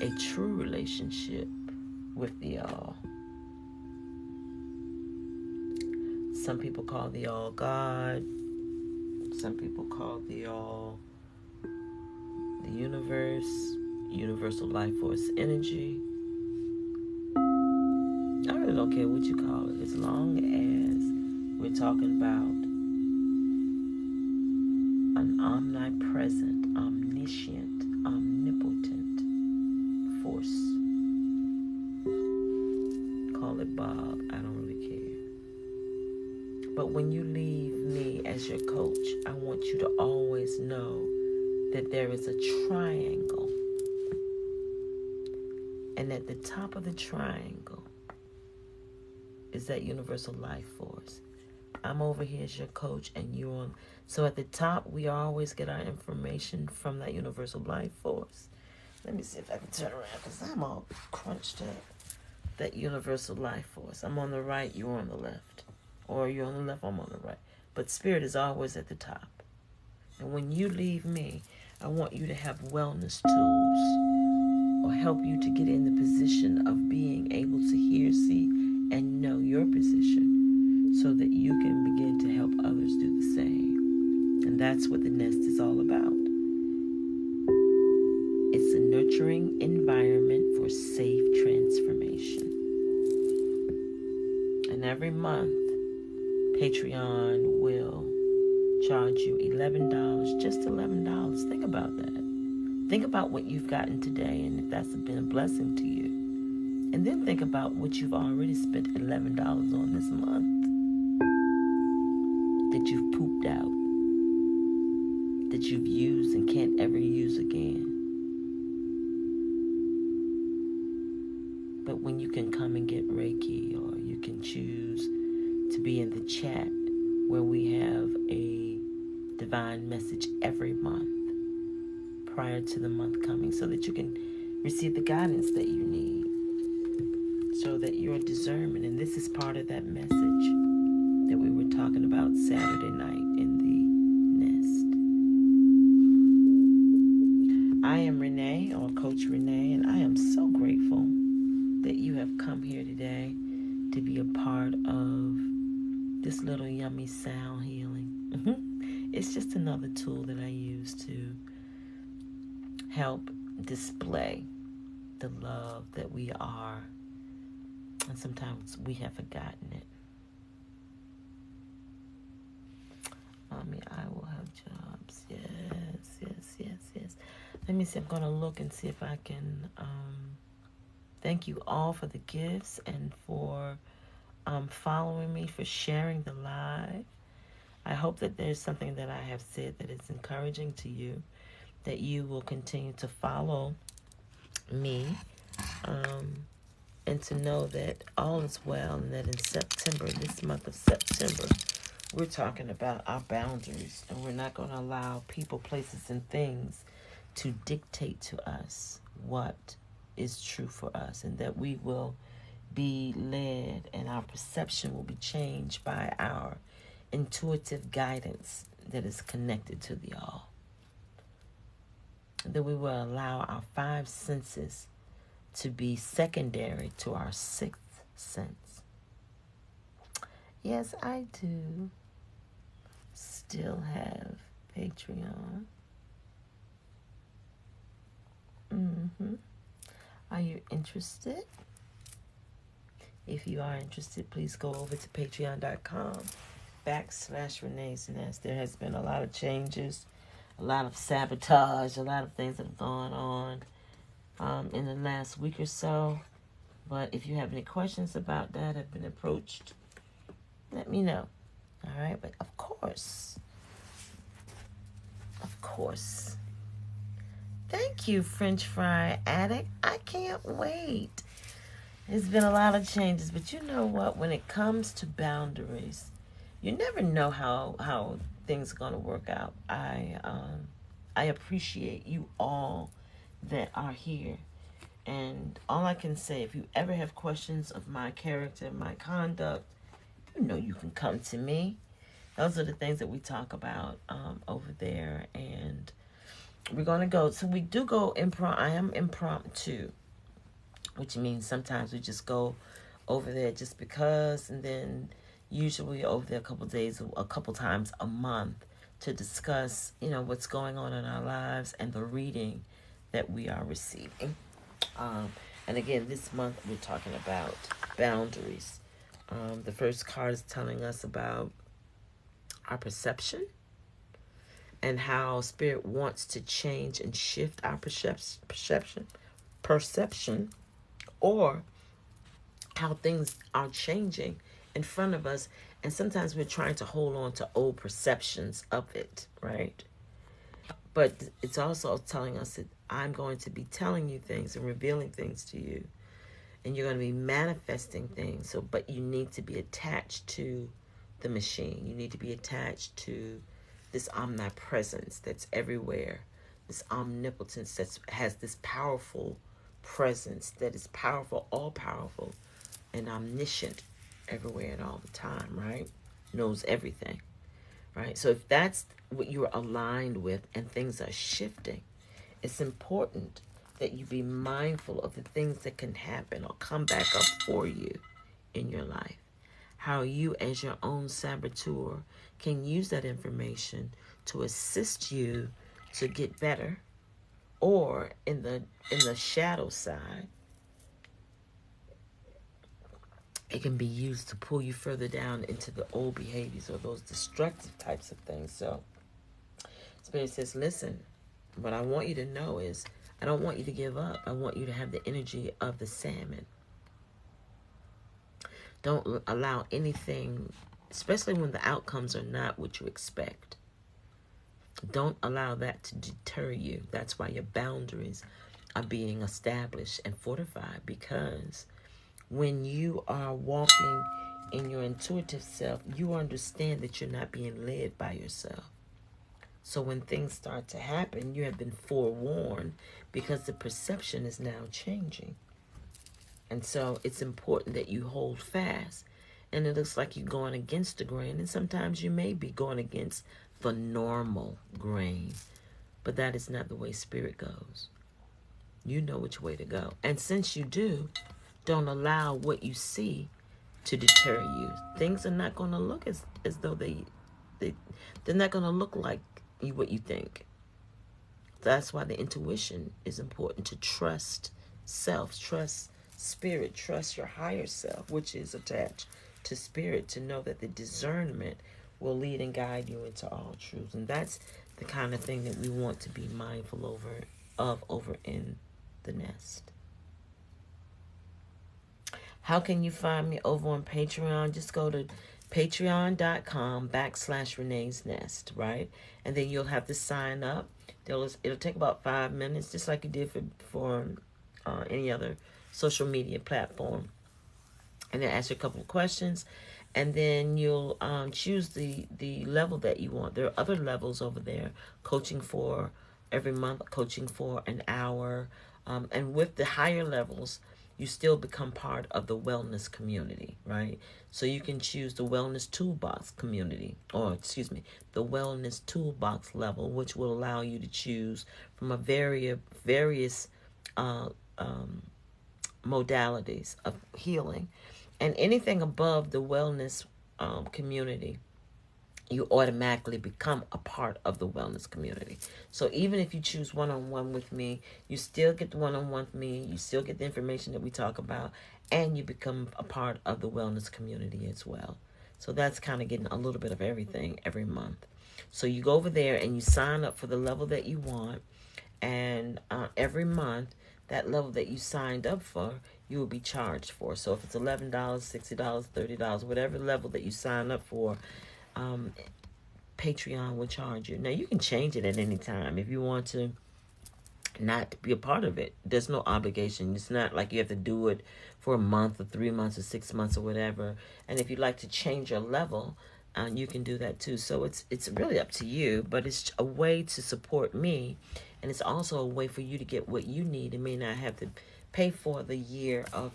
a true relationship with the all. Some people call the all God. Some people call the all the universe, universal life force energy. I really don't care what you call it, as long as we're talking about an omnipresent, omniscient, omnipotent force. Call it Bob, I don't really care. But when you leave me as your coach, I want you to always know that there is a triangle. And at the top of the triangle is that universal life force. I'm over here as your coach and you're on. So at the top, we always get our information from that universal life force. Let me see if I can turn around because I'm all crunched up. That universal life force. I'm on the right, you're on the left. Or you're on the left, I'm on the right. But spirit is always at the top. And when you leave me, I want you to have wellness tools or help you to get in the position of being able to hear, see, and know your position so that you can begin to help others do the same. And that's what the nest is all about. It's a nurturing environment for safe transformation. And every month, Patreon will charge you $11, just $11. Think about that. Think about what you've gotten today and if that's been a blessing to you. And then think about what you've already spent $11 on this month that you've pooped out, that you've used and can't ever use again. But when you can come and get Reiki, or you can choose to be in the chat where we have a divine message every month prior to the month coming so that you can receive the guidance that you need, so that you're discernment. And this is part of that message that we were talking about Saturday night in the nest. I am Renee, or Coach Renee, and I am so grateful that you have come here today to be a part of this little yummy sound healing. It's just another tool that I use to help display the love that we are. And sometimes we have forgotten it. I will have jobs. Yes. Let me see. I'm going to look and see if I can. Thank you all for the gifts and for following me, for sharing the live. I hope that there's something that I have said that is encouraging to you, that you will continue to follow me, and to know that all is well, and that in September, this month of September, we're talking about our boundaries, and we're not going to allow people, places, and things to dictate to us what is true for us, and that we will be led and our perception will be changed by our intuitive guidance that is connected to the all. That we will allow our five senses to be secondary to our sixth sense. Yes, I do still have Patreon. Are you interested? If you are interested, please go over to patreon.com/Renee's Nest. There has been a lot of changes, a lot of sabotage, a lot of things that have gone on in the last week or so. But if you have any questions about that, have been approached, let me know. All right, but of course, thank you, French Fry Addict. I can't wait. There's been a lot of changes, but you know what? When it comes to boundaries, you never know how things are going to work out. I appreciate you all that are here. And all I can say, if you ever have questions of my character, my conduct, you know you can come to me. Those are the things that we talk about over there. And we're going to go. So we do go impromptu. I am impromptu, which means sometimes we just go over there just because, and then usually over there a couple times a month to discuss, what's going on in our lives and the reading that we are receiving. And again, this month we're talking about boundaries. The first card is telling us about our perception and how Spirit wants to change and shift our perception, or how things are changing in front of us. And sometimes we're trying to hold on to old perceptions of it, right? But it's also telling us that I'm going to be telling you things and revealing things to you. And you're going to be manifesting things. But you need to be attached to the machine. You need to be attached to this omnipresence that's everywhere. This omnipotence that has this powerful presence that is powerful, all-powerful, and omniscient everywhere and all the time, right? Knows everything, right? So if that's what you're aligned with and things are shifting, it's important that you be mindful of the things that can happen or come back up for you in your life. How you as your own saboteur can use that information to assist you to get better, or in the shadow side, it can be used to pull you further down into the old behaviors or those destructive types of things. So Spirit says, listen, what I want you to know is I don't want you to give up. I want you to have the energy of the salmon. Don't allow anything, especially when the outcomes are not what you expect. Don't allow that to deter you. That's why your boundaries are being established and fortified, because when you are walking in your intuitive self, you understand that you're not being led by yourself. So when things start to happen, you have been forewarned because the perception is now changing. And so it's important that you hold fast. And it looks like you're going against the grain. And sometimes you may be going against the normal grain. But that is not the way Spirit goes. You know which way to go. And since you do, don't allow what you see to deter you. Things are not going to look as though they're not going to look like what you think. That's why the intuition is important, to trust self, trust Spirit, trust your higher self, which is attached to Spirit, to know that the discernment will lead and guide you into all truth. And that's the kind of thing that we want to be mindful over in the nest. How can you find me over on Patreon? Just go to Patreon.com/Renee's Nest, right? And then you'll have to sign up. It'll take about 5 minutes, just like you did for any other social media platform. And then ask you a couple of questions, and then you'll choose the level that you want. There are other levels over there: coaching for every month, coaching for an hour, and with the higher levels, you still become part of the wellness community, right? So you can choose the wellness toolbox community, or the wellness toolbox level, which will allow you to choose from a various modalities of healing. And anything above the wellness community, you automatically become a part of the wellness community. So even if you choose one-on-one with me, you still get the one-on-one with me, you still get the information that we talk about, and you become a part of the wellness community as well. So that's kind of getting a little bit of everything every month. So you go over there and you sign up for the level that you want, and every month, that level that you signed up for, you will be charged for. So if it's $11, $60, $30, whatever level that you sign up for, Patreon will charge you. Now, you can change it at any time if you want to not be a part of it. There's no obligation. It's not like you have to do it for a month or 3 months or 6 months or whatever. And if you'd like to change your level, you can do that too. So it's really up to you, but it's a way to support me, and it's also a way for you to get what you need and may not have to pay for the year of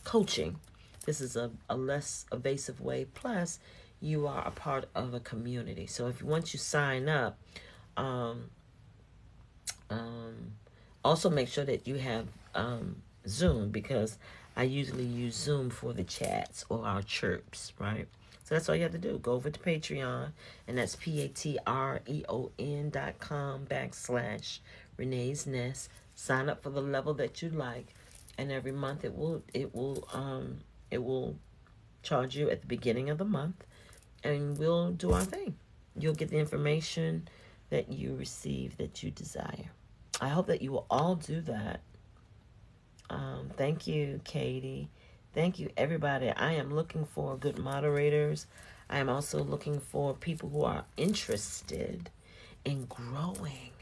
coaching. This is a less evasive way. Plus, you are a part of a community. So if once you sign up, also make sure that you have Zoom, because I usually use Zoom for the chats or our chirps, right? So that's all you have to do. Go over to Patreon, and that's patreon.com/Renee's Nest. Sign up for the level that you like, and every month it will charge you at the beginning of the month, and we'll do our thing. You'll get the information that you receive that you desire. I hope that you will all do that. Thank you, Katie. Thank you, everybody. I am looking for good moderators. I am also looking for people who are interested in growing.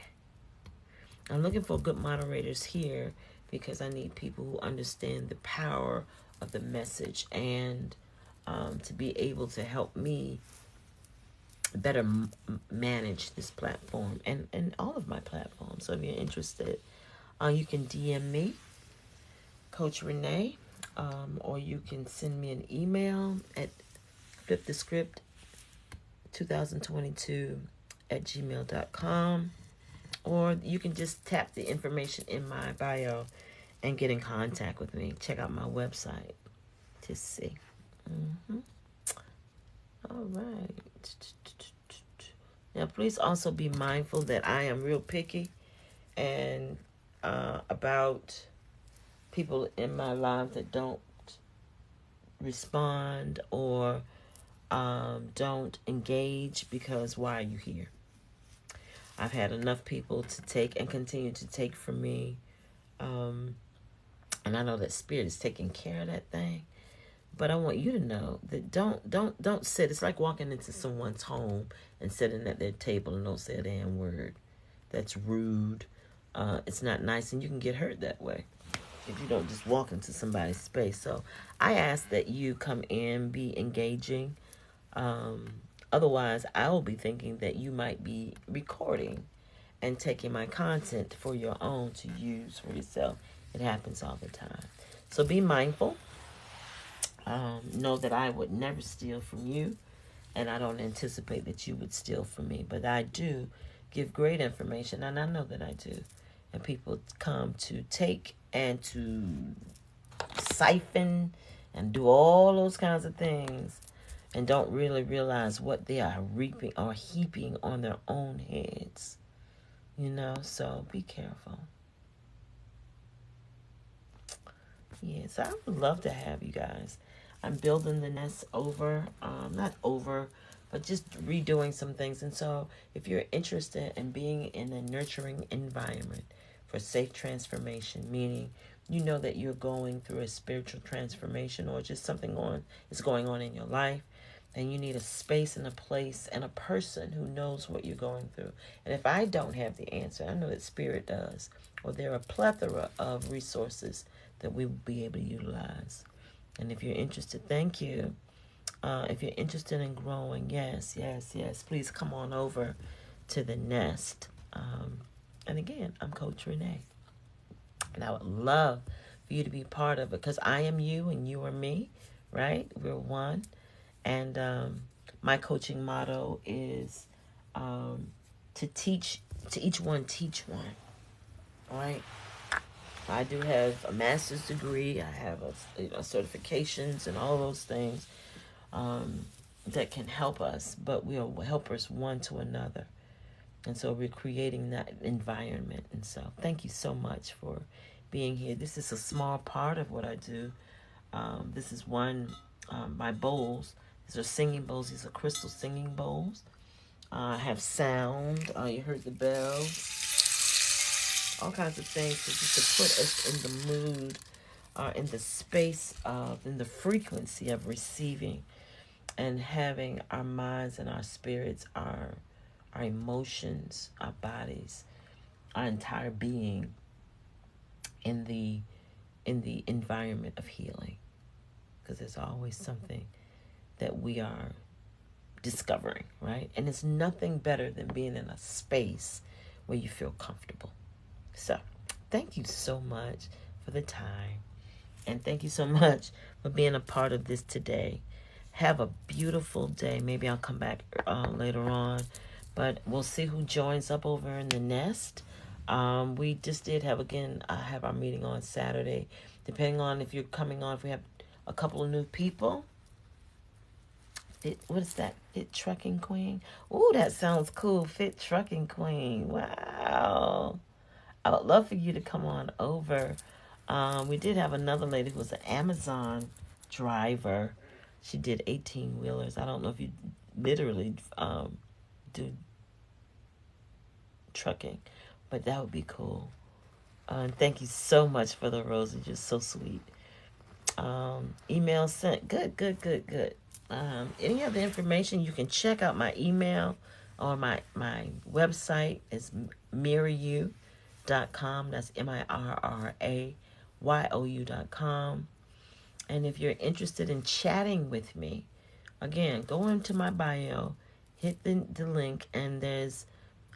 I'm looking for good moderators here because I need people who understand the power of the message, and to be able to help me better manage this platform and all of my platforms. So if you're interested, you can DM me, Coach Renee, or you can send me an email at flipthescript2022@gmail.com, or you can just tap the information in my bio and get in contact with me. Check out my website to see. All right. Now, please also be mindful that I am real picky and about people in my life that don't respond or don't engage, because why are you here? I've had enough people to take and continue to take from me, and I know that Spirit is taking care of that thing. But I want you to know that don't sit. It's like walking into someone's home and sitting at their table and don't say a damn word. That's rude. It's not nice, and you can get hurt that way if you don't just walk into somebody's space. So I ask that you come in, be engaging. Otherwise, I will be thinking that you might be recording and taking my content for your own to use for yourself. It happens all the time. So be mindful. Know that I would never steal from you, and I don't anticipate that you would steal from me. But I do give great information, and I know that I do. And people come to take and to siphon and do all those kinds of things and don't really realize what they are reaping or heaping on their own heads. So be careful. Yes, I would love to have you guys. I'm building the nest not over, but just redoing some things. And so if you're interested in being in a nurturing environment for safe transformation, meaning you know that you're going through a spiritual transformation, or just something is going on in your life, and you need a space and a place and a person who knows what you're going through. And if I don't have the answer, I know that Spirit does, or there are a plethora of resources that we will be able to utilize. And if you're interested, thank you. If you're interested in growing, yes, please come on over to the Nest. And again, I'm Coach Renee. And I would love for you to be part of it, because I am you and you are me, right? We're one. And my coaching motto is to each one teach one. All right? I do have a master's degree. I have certifications and all those things that can help us, but we'll help us one to another. And so we're creating that environment. And so thank you so much for being here. This is a small part of what I do. This is my bowls. These are singing bowls. These are crystal singing bowls. I have sound. You heard the bell. All kinds of things just to put us in the mood, in the space of, in the frequency of receiving and having our minds and our spirits, our emotions, our bodies, our entire being in the environment of healing. Because there's always something that we are discovering, right? And it's nothing better than being in a space where you feel comfortable. So, thank you so much for the time. And thank you so much for being a part of this today. Have a beautiful day. Maybe I'll come back later on. But we'll see who joins up over in the Nest. We just did have our meeting on Saturday. Depending on if you're coming on, if we have a couple of new people. What is that? Fit Trucking Queen? Ooh, that sounds cool. Fit Trucking Queen. Wow. I would love for you to come on over. We did have another lady who was an Amazon driver. She did 18-wheelers. I don't know if you literally do trucking, but that would be cool. And thank you so much for the roses. You're so sweet. Email sent. Good. Any other information, you can check out my email or my website is mirroryou.com. That's mirraYou.com. And if you're interested in chatting with me, again, go into my bio, hit the link, and there's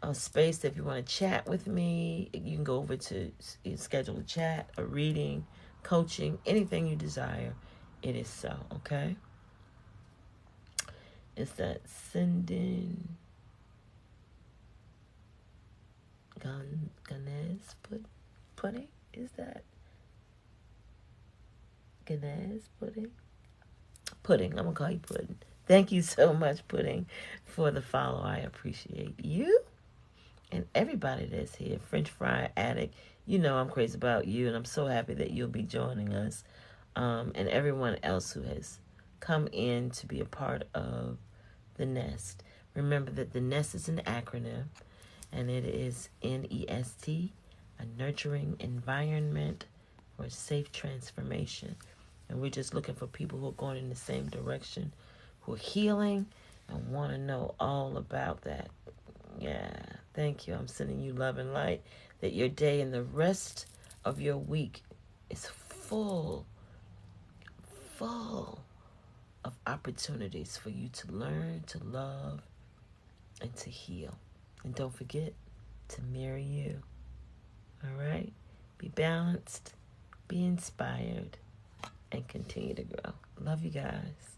a space that if you want to chat with me, you can go over to schedule a chat, a reading, coaching, anything you desire. It is so, okay? Is that sending Ganesh pudding? Is that Ganesh pudding? Pudding. I'm going to call you Pudding. Thank you so much, Pudding, for the follow. I appreciate you and everybody that's here. French Fry Addict, you know I'm crazy about you, and I'm so happy that you'll be joining us. And everyone else who has come in to be a part of the Nest. Remember that the Nest is an acronym, and it is NEST, a nurturing environment for safe transformation. And we're just looking for people who are going in the same direction, who are healing and want to know all about that. Yeah, thank you. I'm sending you love and light, that your day and the rest of your week is full of opportunities for you to learn, to love, and to heal. And don't forget to mirror you. All right? Be balanced, be inspired, and continue to grow. Love you guys.